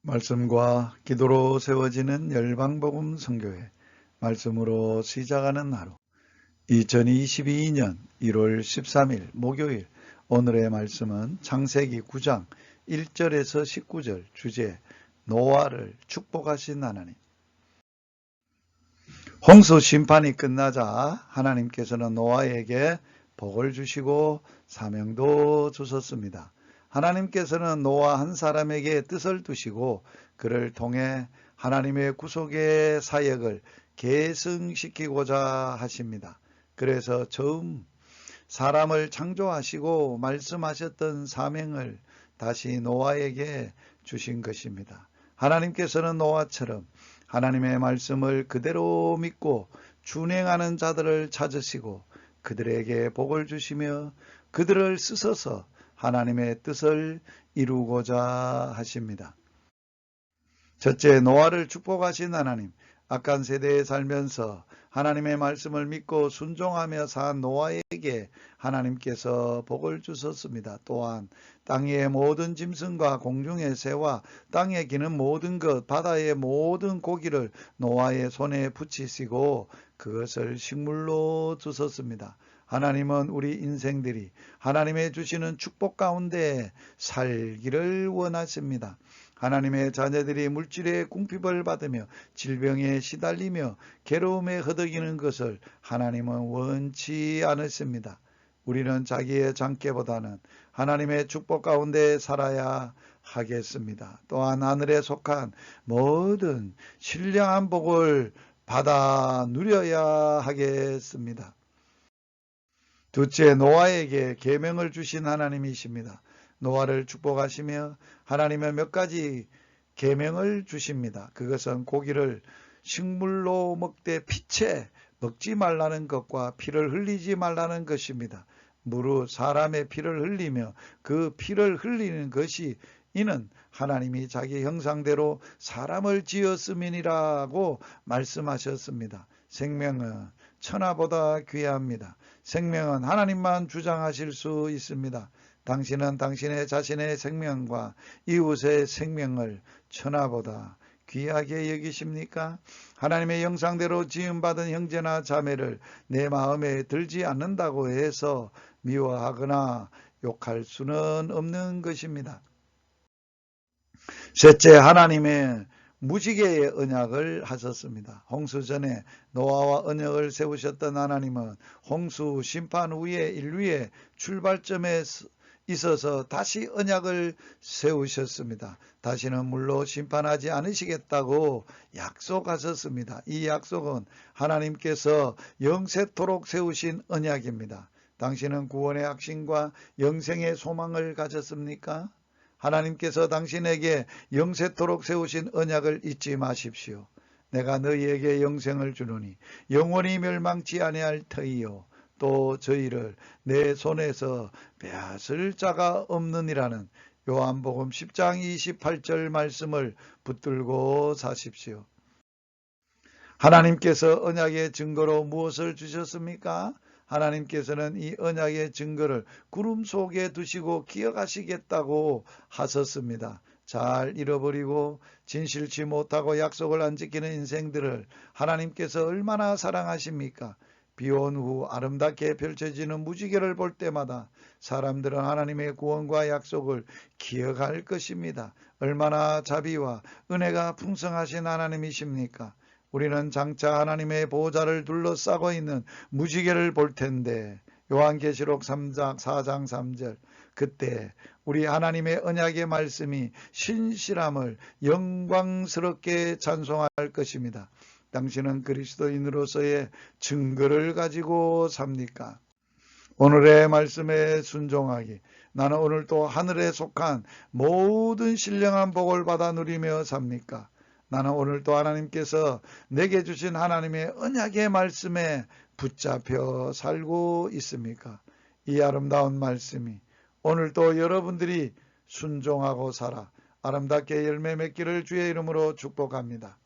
말씀과 기도로 세워지는 열방복음 선교회, 말씀으로 시작하는 하루, 2022년 1월 13일 목요일. 오늘의 말씀은 창세기 9장 1절에서 19절, 주제 노아를 축복하신 하나님. 홍수 심판이 끝나자 하나님께서는 노아에게 복을 주시고 사명도 주셨습니다. 하나님께서는 노아 한 사람에게 뜻을 두시고 그를 통해 하나님의 구속의 사역을 계승시키고자 하십니다. 그래서 처음 사람을 창조하시고 말씀하셨던 사명을 다시 노아에게 주신 것입니다. 하나님께서는 노아처럼 하나님의 말씀을 그대로 믿고 준행하는 자들을 찾으시고 그들에게 복을 주시며 그들을 쓰셔서 하나님의 뜻을 이루고자 하십니다. 첫째, 노아를 축복하신 하나님. 악한 세대에 살면서 하나님의 말씀을 믿고 순종하며 산 노아에게 하나님께서 복을 주셨습니다. 또한 땅의 모든 짐승과 공중의 새와 땅에 기는 모든 것, 바다의 모든 고기를 노아의 손에 붙이시고 그것을 식물로 주셨습니다. 하나님은 우리 인생들이 하나님의 주시는 축복 가운데 살기를 원하십니다. 하나님의 자녀들이 물질의 궁핍을 받으며 질병에 시달리며 괴로움에 허덕이는 것을 하나님은 원치 않으십니다. 우리는 자기의 장깨보다는 하나님의 축복 가운데 살아야 하겠습니다. 또한 하늘에 속한 모든 신령한 복을 받아 누려야 하겠습니다. 둘째, 노아에게 계명을 주신 하나님이십니다. 노아를 축복하시며 하나님의 몇 가지 계명을 주십니다. 그것은 고기를 식물로 먹되 피채 먹지 말라는 것과 피를 흘리지 말라는 것입니다. 무릇 사람의 피를 흘리며 그 피를 흘리는 것이 이는 하나님이 자기 형상대로 사람을 지었음이니라고 말씀하셨습니다. 생명은 천하보다 귀합니다. 생명은 하나님만 주장하실 수 있습니다. 당신은 당신의 자신의 생명과 이웃의 생명을 천하보다 귀하게 여기십니까? 하나님의 형상대로 지음받은 형제나 자매를 내 마음에 들지 않는다고 해서 미워하거나 욕할 수는 없는 것입니다. 셋째, 하나님의 무지개의 언약을 하셨습니다. 홍수 전에 노아와 언약을 세우셨던 하나님은 홍수 심판 후에 인류의 출발점에 있어서 다시 언약을 세우셨습니다. 다시는 물로 심판하지 않으시겠다고 약속하셨습니다. 이 약속은 하나님께서 영세토록 세우신 언약입니다. 당신은 구원의 확신과 영생의 소망을 가졌습니까? 하나님께서 당신에게 영세토록 세우신 언약을 잊지 마십시오. 내가 너희에게 영생을 주노니 영원히 멸망치 아니할 터이요 또 저희를 내 손에서 빼앗을 자가 없느니라는 요한복음 10장 28절 말씀을 붙들고 사십시오. 하나님께서 언약의 증거로 무엇을 주셨습니까? 하나님께서는 이 언약의 증거를 구름 속에 두시고 기억하시겠다고 하셨습니다. 잘 잃어버리고 진실치 못하고 약속을 안 지키는 인생들을 하나님께서 얼마나 사랑하십니까? 비온 후 아름답게 펼쳐지는 무지개를 볼 때마다 사람들은 하나님의 구원과 약속을 기억할 것입니다. 얼마나 자비와 은혜가 풍성하신 하나님이십니까? 우리는 장차 하나님의 보좌를 둘러싸고 있는 무지개를 볼 텐데 요한계시록 3장 4장 3절 그때 우리 하나님의 언약의 말씀이 신실함을 영광스럽게 찬송할 것입니다. 당신은 그리스도인으로서의 증거를 가지고 삽니까? 오늘의 말씀에 순종하기. 나는 오늘 또 하늘에 속한 모든 신령한 복을 받아 누리며 삽니까? 나는 오늘 또 하나님께서 내게 주신 하나님의 언약의 말씀에 붙잡혀 살고 있습니까? 이 아름다운 말씀이 오늘 또 여러분들이 순종하고 살아 아름답게 열매 맺기를 주의 이름으로 축복합니다.